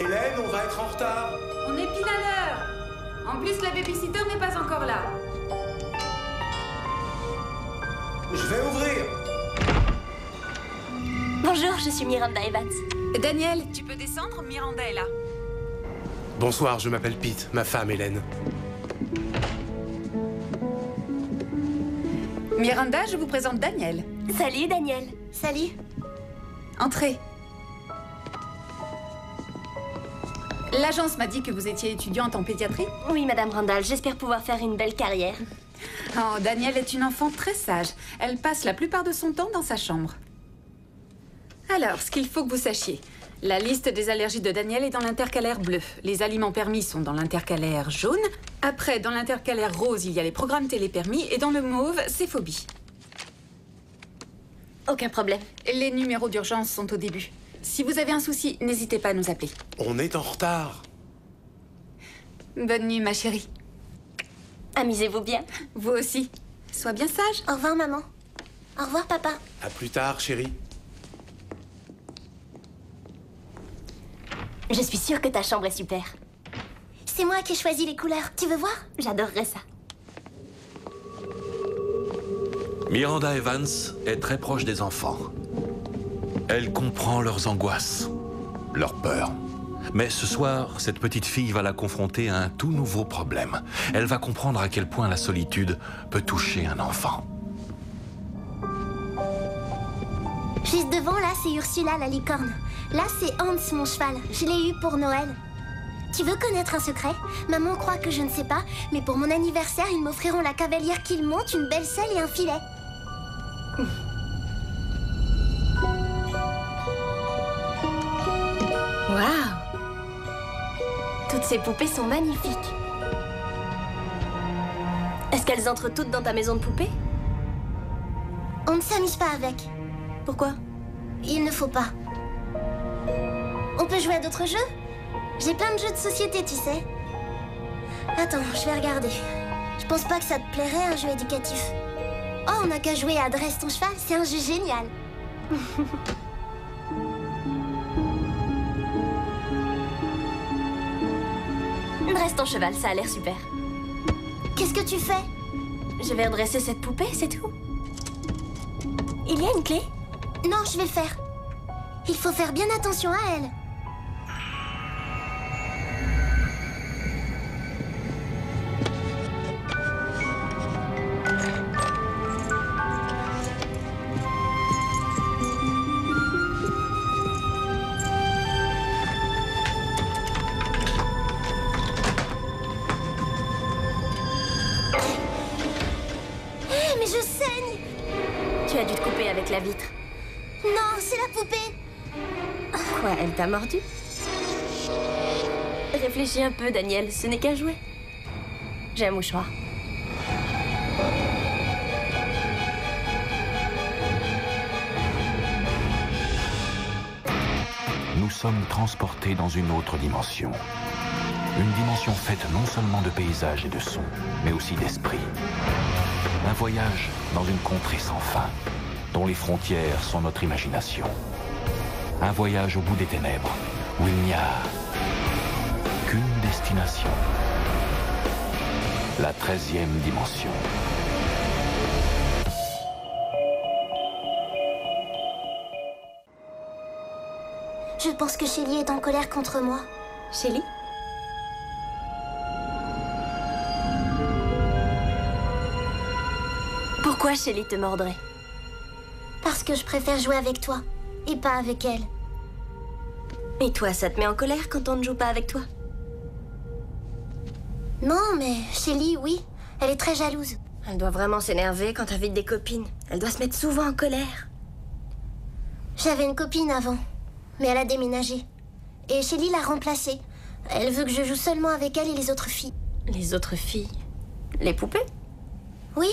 Hélène, on va être en retard. On est pile à l'heure. En plus, la babysitter n'est pas encore là. Je vais ouvrir. Bonjour, je suis Miranda Evans. Daniel, tu peux descendre, Miranda est là. Bonsoir, je m'appelle Pete, ma femme Hélène. Miranda, je vous présente Daniel. Salut Daniel. Salut. Entrez. L'agence m'a dit que vous étiez étudiante en pédiatrie. Oui, Madame Randall, j'espère pouvoir faire une belle carrière. Oh, Daniel est une enfant très sage. Elle passe la plupart de son temps dans sa chambre. Alors, ce qu'il faut que vous sachiez. La liste des allergies de Daniel est dans l'intercalaire bleu. Les aliments permis sont dans l'intercalaire jaune. Après, dans l'intercalaire rose, il y a les programmes télépermis. Et dans le mauve, c'est phobie. Aucun problème. Les numéros d'urgence sont au début. Si vous avez un souci, n'hésitez pas à nous appeler. On est en retard. Bonne nuit, ma chérie. Amusez-vous bien. Vous aussi. Sois bien sage. Au revoir, maman. Au revoir, papa. À plus tard, chérie. Je suis sûre que ta chambre est super. C'est moi qui ai choisi les couleurs. Tu veux voir? J'adorerais ça. Miranda Evans est très proche des enfants. Elle comprend leurs angoisses, leurs peurs. Mais ce soir, cette petite fille va la confronter à un tout nouveau problème. Elle va comprendre à quel point la solitude peut toucher un enfant. Juste devant, là, c'est Ursula, la licorne. Là, c'est Hans, mon cheval. Je l'ai eu pour Noël. Tu veux connaître un secret? Maman croit que je ne sais pas, mais pour mon anniversaire, ils m'offriront la cavalière qu'ils montent, une belle selle et un filet. Waouh! Toutes ces poupées sont magnifiques. Est-ce qu'elles entrent toutes dans ta maison de poupées? On ne s'amuse pas avec. Pourquoi? Il ne faut pas. On peut jouer à d'autres jeux? J'ai plein de jeux de société, tu sais. Attends, je vais regarder. Je pense pas que ça te plairait, un jeu éducatif. Oh, on n'a qu'à jouer à Dresse ton cheval, c'est un jeu génial. Dresse ton cheval, ça a l'air super. Qu'est-ce que tu fais? Je vais redresser cette poupée, c'est tout. Il y a une clé? Non, je vais le faire. Il faut faire bien attention à elle. Mais je saigne! Tu as dû te couper avec la vitre. Non, c'est la poupée! Quoi, elle t'a mordu? Réfléchis un peu, Daniel, ce n'est qu'un jouet. J'ai un mouchoir. Nous sommes transportés dans une autre dimension. Une dimension faite non seulement de paysages et de sons, mais aussi d'esprit. Un voyage dans une contrée sans fin, dont les frontières sont notre imagination. Un voyage au bout des ténèbres, où il n'y a qu'une destination. La 13e dimension. Je pense que Shelly est en colère contre moi. Shelly? Pourquoi Shelly te mordrait? Parce que je préfère jouer avec toi, et pas avec elle. Et toi, ça te met en colère quand on ne joue pas avec toi? Non, mais Shelly, oui. Elle est très jalouse. Elle doit vraiment s'énerver quand t'invites des copines. Elle doit se mettre souvent en colère. J'avais une copine avant, mais elle a déménagé. Et Shelly l'a remplacée. Elle veut que je joue seulement avec elle et les autres filles. Les autres filles? Les poupées? Oui,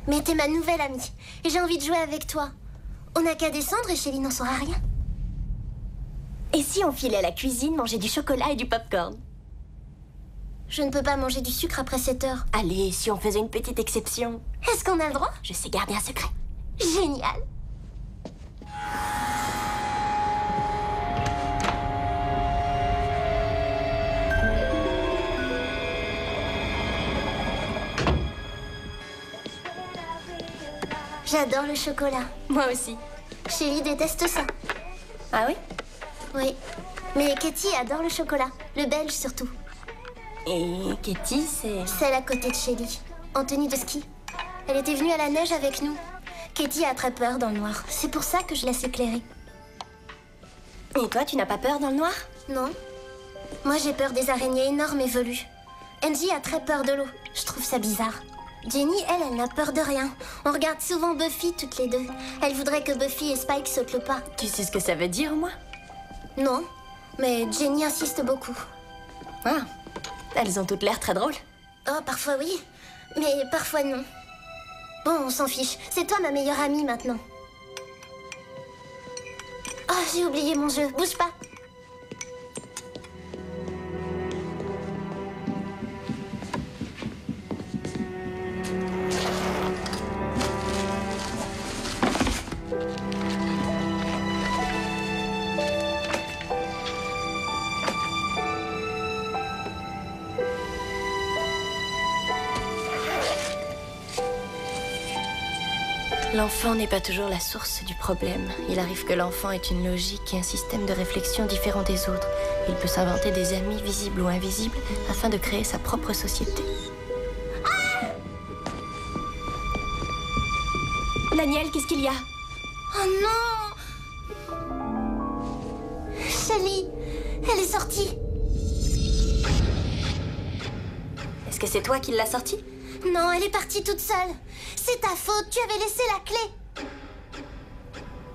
mais t'es ma nouvelle amie. Et j'ai envie de jouer avec toi. On n'a qu'à descendre et Shelly n'en saura rien. Et si on filait à la cuisine manger du chocolat et du popcorn? Je ne peux pas manger du sucre après 7 heures. Allez, si on faisait une petite exception. Est-ce qu'on a le droit? Je sais garder un secret. Génial. J'adore le chocolat. Moi aussi. Shelly déteste ça. Ah oui? Oui. Mais Katie adore le chocolat. Le belge surtout. Et Katie, c'est... Celle à côté de Shelly. En tenue de ski. Elle était venue à la neige avec nous. Katie a très peur dans le noir. C'est pour ça que je laisse éclairer. Et toi, tu n'as pas peur dans le noir? Non. Moi, j'ai peur des araignées énormes et velues. Angie a très peur de l'eau. Je trouve ça bizarre. Jenny, elle n'a peur de rien. On regarde souvent Buffy toutes les deux. Elle voudrait que Buffy et Spike sautent le pas. Tu sais ce que ça veut dire, moi? Non, mais Jenny insiste beaucoup. Ah, elles ont toutes l'air très drôles. Oh, parfois oui, mais parfois non. Bon, on s'en fiche. C'est toi ma meilleure amie maintenant. Oh, j'ai oublié mon jeu. Bouge pas. L'enfant n'est pas toujours la source du problème. Il arrive que l'enfant ait une logique et un système de réflexion différent des autres. Il peut s'inventer des amis visibles ou invisibles afin de créer sa propre société. Daniel, qu'est-ce qu'il y a? Oh non! Shelly, elle est sortie. Est-ce que c'est toi qui l'as sortie? Non, elle est partie toute seule. C'est ta faute, tu avais laissé la clé.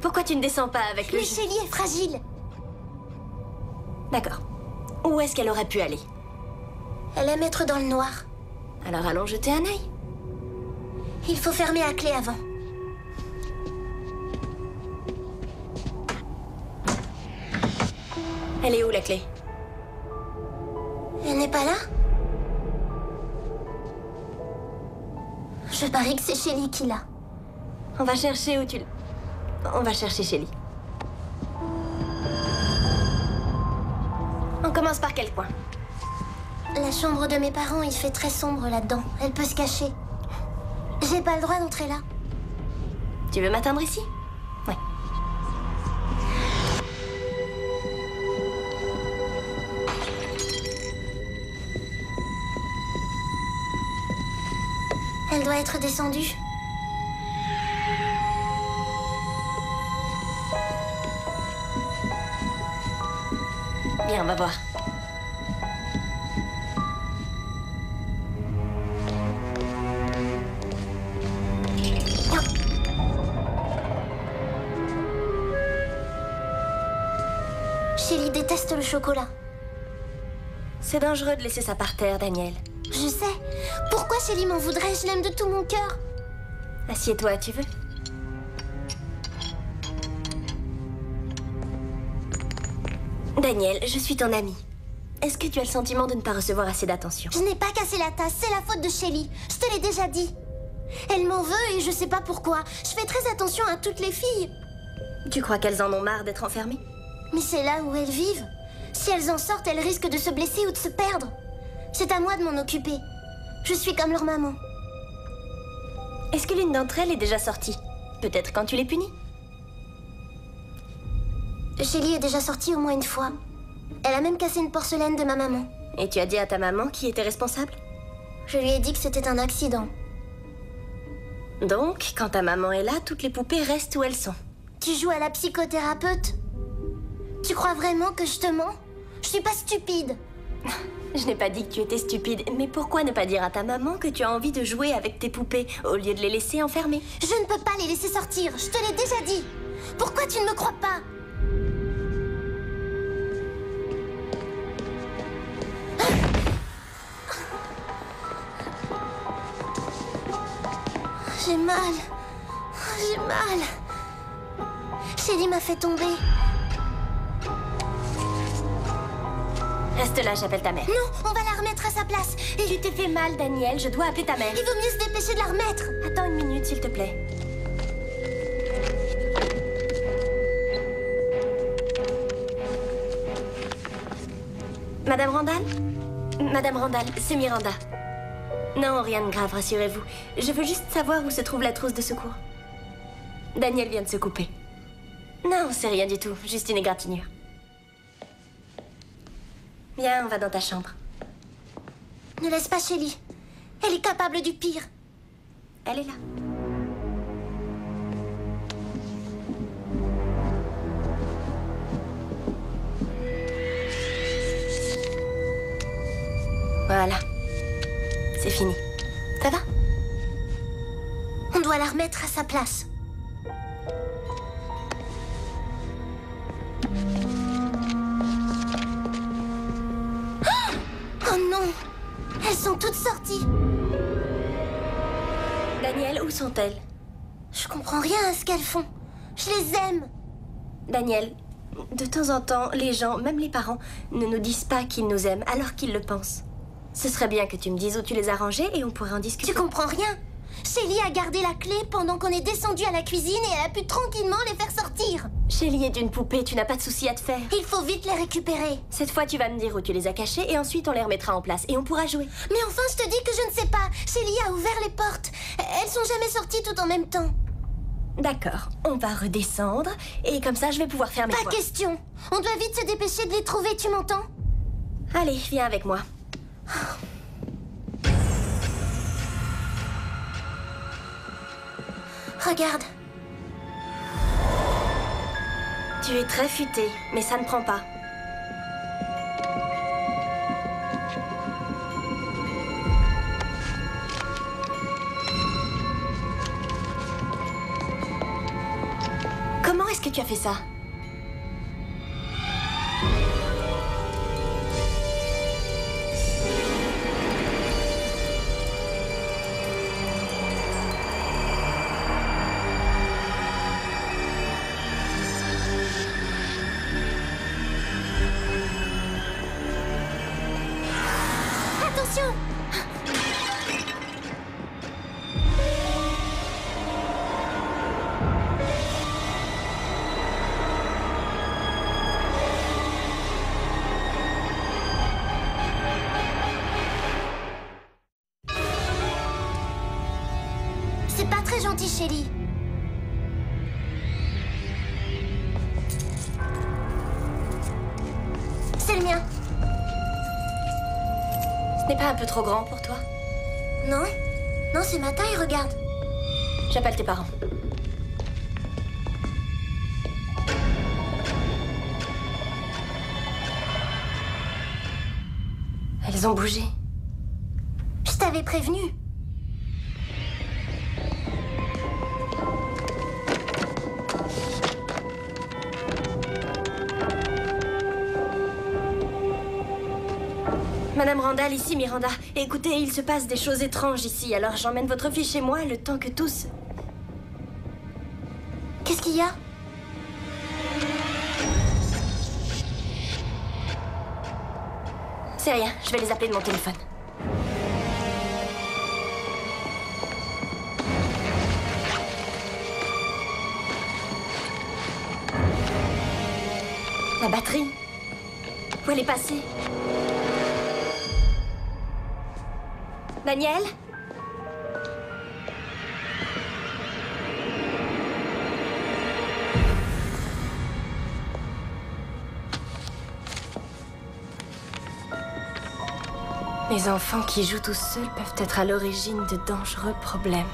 Pourquoi tu ne descends pas avec le Mais jeu? Shelly est fragile. D'accord. Où est-ce qu'elle aurait pu aller? Elle aime être dans le noir. Alors allons jeter un œil. Il faut fermer la clé avant. Elle est où, la clé? Elle n'est pas là? Je parie que c'est Shelly qui l'a. On va chercher où tu... On va chercher Shelly. On commence par quel coin? La chambre de mes parents, il fait très sombre là-dedans. Elle peut se cacher. J'ai pas le droit d'entrer là. Tu veux m'attendre ici? Oui. Elle doit être descendue. Bien, on va voir. Shelly déteste le chocolat. C'est dangereux de laisser ça par terre, Daniel. Je sais. Pourquoi Shelly m'en voudrait? Je l'aime de tout mon cœur. Assieds-toi, tu veux? Daniel, je suis ton amie. Est-ce que tu as le sentiment de ne pas recevoir assez d'attention? Je n'ai pas cassé la tasse, c'est la faute de Shelly. Je te l'ai déjà dit. Elle m'en veut et je sais pas pourquoi. Je fais très attention à toutes les filles. Tu crois qu'elles en ont marre d'être enfermées? Mais c'est là où elles vivent. Si elles en sortent, elles risquent de se blesser ou de se perdre. C'est à moi de m'en occuper. Je suis comme leur maman. Est-ce que l'une d'entre elles est déjà sortie? Peut-être quand tu les punis? Shelly est déjà sortie au moins une fois. Elle a même cassé une porcelaine de ma maman. Et tu as dit à ta maman qui était responsable? Je lui ai dit que c'était un accident. Donc, quand ta maman est là, toutes les poupées restent où elles sont. Tu joues à la psychothérapeute? Tu crois vraiment que je te mens? Je suis pas stupide. Je n'ai pas dit que tu étais stupide, mais pourquoi ne pas dire à ta maman que tu as envie de jouer avec tes poupées au lieu de les laisser enfermées? Je ne peux pas les laisser sortir, je te l'ai déjà dit. Pourquoi tu ne me crois pas? J'ai mal. J'ai mal. Shelly m'a fait tomber. Reste là, j'appelle ta mère. Non, on va la remettre à sa place. Et Tu t'es fait mal, Daniel, je dois appeler ta mère. il vaut mieux se dépêcher de la remettre. Attends une minute, s'il te plaît. Madame Randall? Madame Randall, c'est Miranda. Non, rien de grave, rassurez-vous. Je veux juste savoir où se trouve la trousse de secours. Daniel vient de se couper. Non, c'est rien du tout, juste une égratignure. Viens, on va dans ta chambre. Ne laisse pas Shelly. Elle est capable du pire. Elle est là. Voilà. C'est fini. Ça va? On doit la remettre à sa place. Oh non! Elles sont toutes sorties. Daniel, où sont-elles? Je comprends rien à ce qu'elles font. Je les aime. Daniel, de temps en temps, les gens, même les parents, ne nous disent pas qu'ils nous aiment alors qu'ils le pensent. Ce serait bien que tu me dises où tu les as rangées et on pourrait en discuter. Tu comprends rien? Shelly a gardé la clé pendant qu'on est descendu à la cuisine et elle a pu tranquillement les faire sortir. Shelly est une poupée, tu n'as pas de souci à te faire. Il faut vite les récupérer. Cette fois, tu vas me dire où tu les as cachées et ensuite on les remettra en place et on pourra jouer. Mais enfin, je te dis que je ne sais pas. Shelly a ouvert les portes. Elles sont jamais sorties tout en même temps. D'accord, on va redescendre et comme ça je vais pouvoir faire mes Pas choix. question. On doit vite se dépêcher de les trouver, tu m'entends? Allez, viens avec moi. Regarde. Tu es très futé, mais ça ne prend pas. Comment est-ce que tu as fait ça? Attention! C'est pas très gentil, Shelly. C'est le mien. Ce n'est pas un peu trop grand pour toi? Non? Non, c'est ma taille, regarde. J'appelle tes parents. Elles ont bougé. Je t'avais prévenu. Madame Randall, ici Miranda. Écoutez, il se passe des choses étranges ici, alors j'emmène votre fille chez moi le temps que tous... Qu'est-ce qu'il y a? C'est rien, je vais les appeler de mon téléphone. La batterie. Où elle est passée? Daniel? Les enfants qui jouent tout seuls peuvent être à l'origine de dangereux problèmes.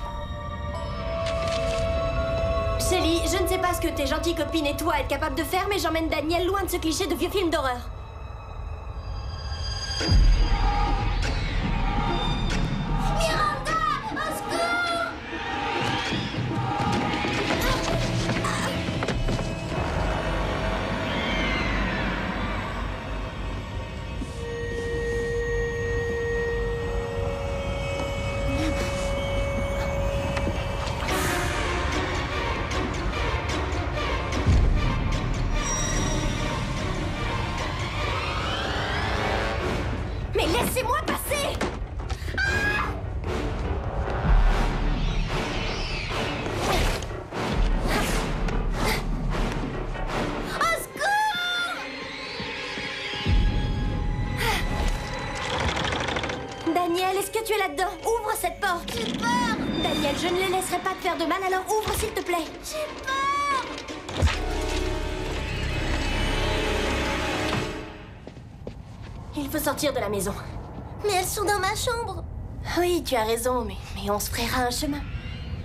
Shelly, je ne sais pas ce que tes gentilles copines et toi êtes capables de faire, mais j'emmène Daniel loin de ce cliché de vieux film d'horreur. Mais laissez-moi passer! Au secours! Daniel, est-ce que tu es là-dedans? Ouvre cette porte! J'ai peur! Daniel, je ne les laisserai pas te faire de mal, alors ouvre s'il te plaît! J'ai faut sortir de la maison. Mais elles sont dans ma chambre. Oui, tu as raison, mais on se frayera un chemin.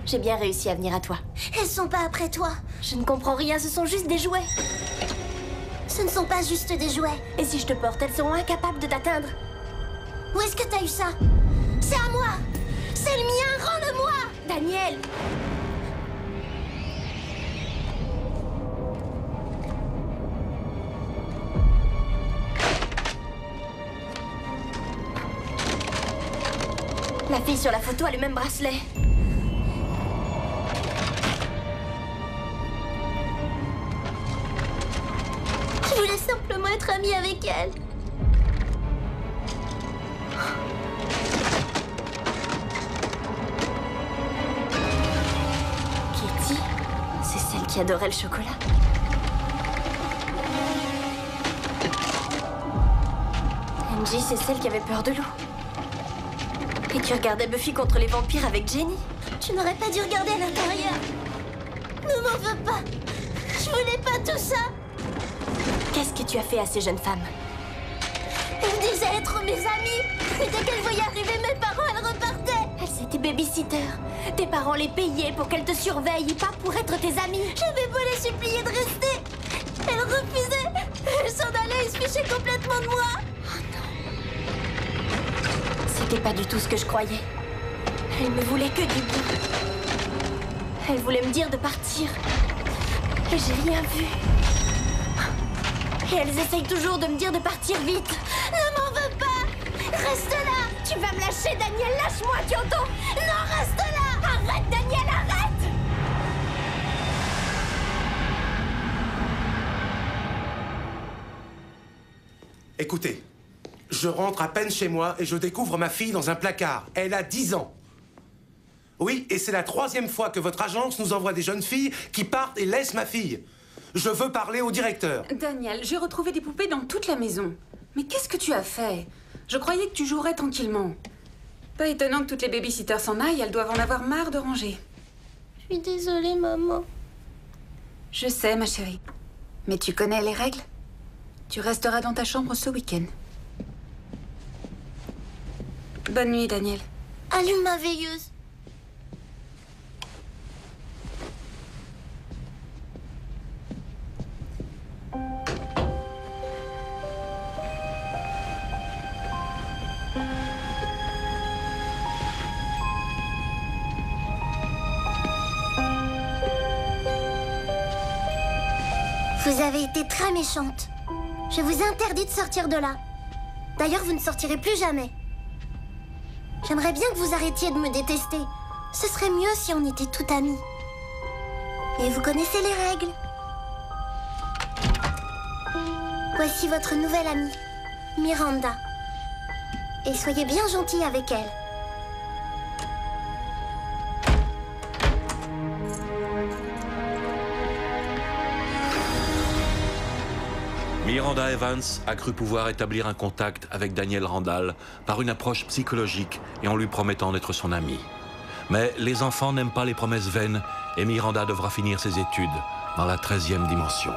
J'ai bien réussi à venir à toi. Elles sont pas après toi. Je ne comprends rien, ce sont juste des jouets. Ce ne sont pas juste des jouets. Et si je te porte, elles seront incapables de t'atteindre. Où est-ce que t'as eu ça? C'est à moi. C'est le mien, rends-le-moi. Daniel! La fille sur la photo a le même bracelet. Je voulais simplement être amie avec elle. Kitty, c'est celle qui adorait le chocolat. Angie, c'est celle qui avait peur de l'eau. Et tu regardais Buffy contre les vampires avec Jenny. Tu n'aurais pas dû regarder à l'intérieur. Ne m'en veux pas. Je voulais pas tout ça. Qu'est-ce que tu as fait à ces jeunes femmes? Elles disaient être mes amies. Et dès qu'elles voyaient arriver mes parents, elles repartaient. Elles étaient babysitters. Tes parents les payaient pour qu'elles te surveillent, pas pour être tes amies. J'avais beau les supplier de rester. Elles refusaient. Elles s'en allaient et se fichaient complètement de moi. C'était pas du tout ce que je croyais. Elle me voulait que du bien. Elle voulait me dire de partir. Et j'ai rien vu. Et elles essayent toujours de me dire de partir vite. Ne m'en veux pas. Reste là. Tu vas me lâcher, Daniel. Lâche-moi, tu entends? Non, reste là. Arrête, Daniel, arrête! Écoutez, je rentre à peine chez moi et je découvre ma fille dans un placard. Elle a 10 ans. Oui, et c'est la 3e fois que votre agence nous envoie des jeunes filles qui partent et laissent ma fille. Je veux parler au directeur. Daniel, j'ai retrouvé des poupées dans toute la maison. Mais qu'est-ce que tu as fait? Je croyais que tu jouerais tranquillement. Pas étonnant que toutes les babysitters s'en aillent, elles doivent en avoir marre de ranger. Je suis désolée, maman. Je sais, ma chérie. Mais tu connais les règles? Tu resteras dans ta chambre ce week-end. Bonne nuit, Daniel. Allume ma veilleuse. Vous avez été très méchante. Je vous interdis de sortir de là. D'ailleurs, vous ne sortirez plus jamais. J'aimerais bien que vous arrêtiez de me détester. Ce serait mieux si on était tout amis. Et vous connaissez les règles. Voici votre nouvelle amie, Miranda. Et soyez bien gentils avec elle. Miranda Evans a cru pouvoir établir un contact avec Daniel Randall par une approche psychologique et en lui promettant d'être son ami. Mais les enfants n'aiment pas les promesses vaines et Miranda devra finir ses études dans la 13e dimension.